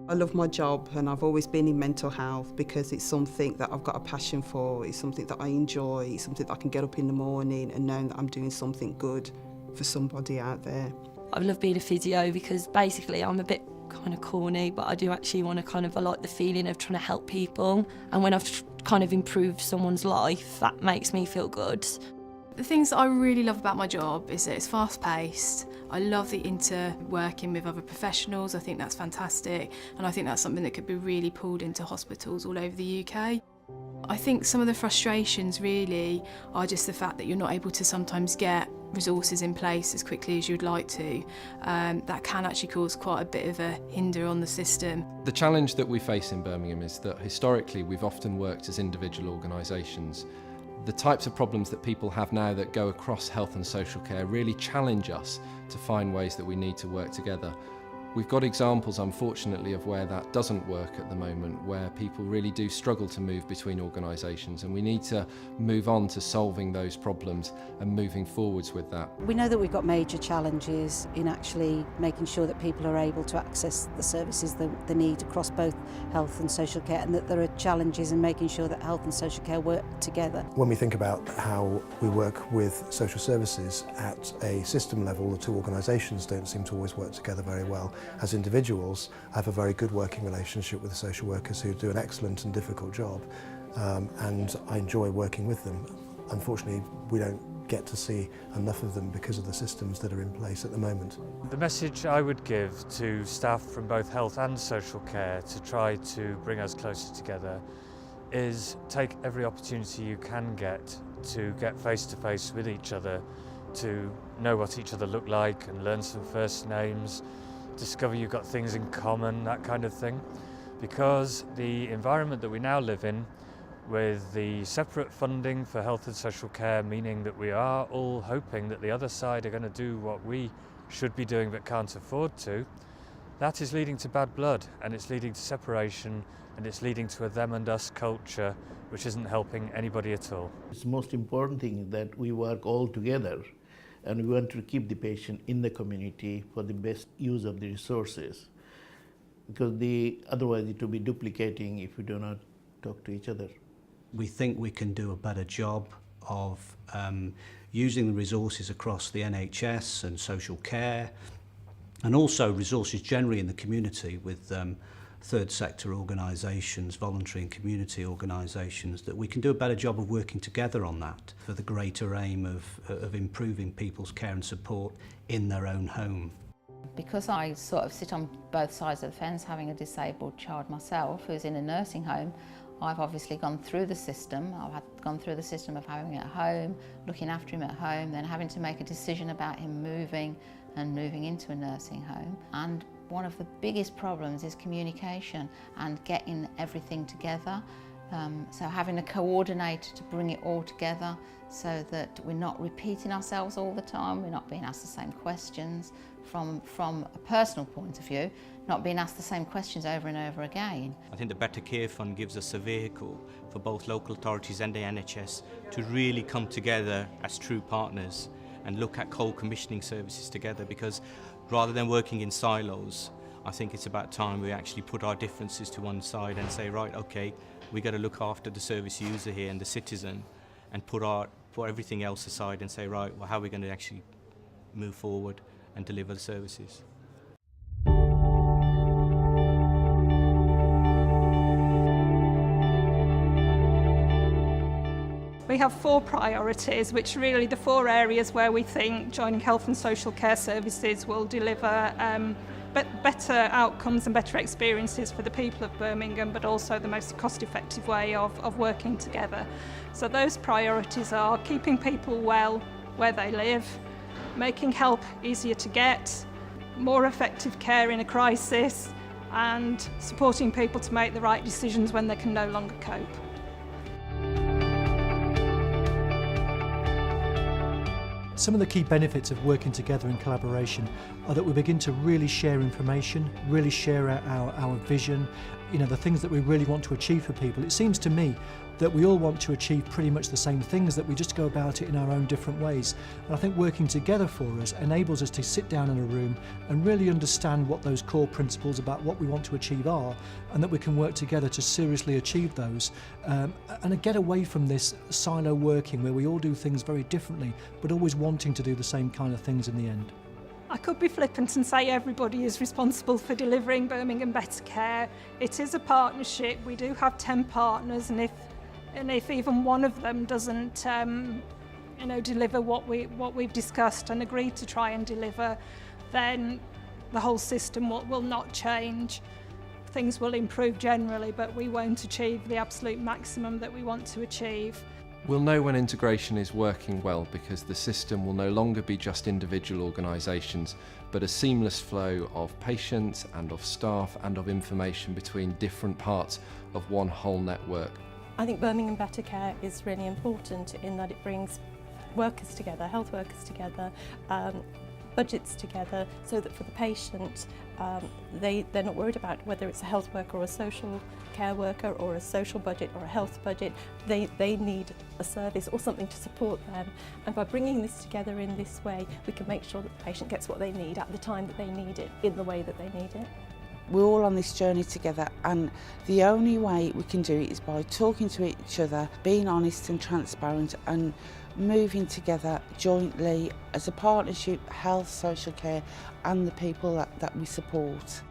I love my job and I've always been in mental health because it's something that I've got a passion for, it's something that I enjoy, it's something that I can get up in the morning and know that I'm doing something good for somebody out there. I love being a physio because basically I'm a bit kind of corny, but I do actually want to I like the feeling of trying to help people, and when I've kind of improved someone's life, that makes me feel good. The things that I really love about my job is that it's fast-paced. I love the working with other professionals. I think that's fantastic, and I think that's something that could be really pulled into hospitals all over the UK. I think some of the frustrations really are just the fact that you're not able to sometimes get resources in place as quickly as you'd like to. That can actually cause quite a bit of a hinder on the system. The challenge that we face in Birmingham is that historically we've often worked as individual organisations. The types of problems that people have now that go across health and social care really challenge us to find ways that we need to work together. We've got examples, unfortunately, of where that doesn't work at the moment, where people really do struggle to move between organisations, and we need to move on to solving those problems and moving forwards with that. We know that we've got major challenges in actually making sure that people are able to access the services that they need across both health and social care, and that there are challenges in making sure that health and social care work together. When we think about how we work with social services at a system level, the two organisations don't seem to always work together very well. As individuals, I have a very good working relationship with the social workers who do an excellent and difficult job, and I enjoy working with them. Unfortunately, we don't get to see enough of them because of the systems that are in place at the moment. The message I would give to staff from both health and social care to try to bring us closer together is take every opportunity you can get to get face to face with each other, to know what each other look like and learn some first names, discover you've got things in common, that kind of thing. Because the environment that we now live in, with the separate funding for health and social care, meaning that we are all hoping that the other side are going to do what we should be doing but can't afford to, that is leading to bad blood, and it's leading to separation, and it's leading to a them and us culture which isn't helping anybody at all. It's the most important thing is that we work all together, and we want to keep the patient in the community for the best use of the resources, because otherwise it will be duplicating if we do not talk to each other. We think we can do a better job of using the resources across the NHS and social care, and also resources generally in the community with third sector organisations, voluntary and community organisations, that we can do a better job of working together on that for the greater aim of improving people's care and support in their own home. Because I sort of sit on both sides of the fence, having a disabled child myself who's in a nursing home, I've obviously gone through the system. Gone through the system of having him at home, looking after him at home, then having to make a decision about him moving into a nursing home. And one of the biggest problems is communication and getting everything together. So having a coordinator to bring it all together so that we're not repeating ourselves all the time, we're not being asked the same questions from a personal point of view, not being asked the same questions over and over again. I think the Better Care Fund gives us a vehicle for both local authorities and the NHS to really come together as true partners and look at co-commissioning services together, because rather than working in silos, I think it's about time we actually put our differences to one side and say, right, okay, we got to look after the service user here and the citizen, and put everything else aside and say, right, well, how are we going to actually move forward and deliver the services? We have 4 priorities, which are really the 4 areas where we think joining health and social care services will deliver better outcomes and better experiences for the people of Birmingham, but also the most cost-effective way of working together. So those priorities are keeping people well where they live, making help easier to get, more effective care in a crisis, and supporting people to make the right decisions when they can no longer cope. Some of the key benefits of working together in collaboration are that we begin to really share information, really share our vision, the things that we really want to achieve for people, it seems to me that we all want to achieve pretty much the same things, that we just go about it in our own different ways. And I think working together for us enables us to sit down in a room and really understand what those core principles about what we want to achieve are, and that we can work together to seriously achieve those, and get away from this silo working where we all do things very differently but always wanting to do the same kind of things in the end. I could be flippant and say everybody is responsible for delivering Birmingham Better Care. It is a partnership. We do have 10 partners, and if even one of them doesn't deliver what we've discussed and agreed to try and deliver, then the whole system will not change. Things will improve generally, but we won't achieve the absolute maximum that we want to achieve. We'll know when integration is working well, because the system will no longer be just individual organisations, but a seamless flow of patients and of staff and of information between different parts of one whole network. I think Birmingham Better Care is really important in that it brings workers together, health workers together, budgets together, so that for the patient they're not worried about whether it's a health worker or a social care worker or a social budget or a health budget. They need a service or something to support them, and by bringing this together in this way we can make sure that the patient gets what they need at the time that they need it, in the way that they need it. We're all on this journey together, and the only way we can do it is by talking to each other, being honest and transparent, and moving together jointly as a partnership, health, social care, and the people that we support.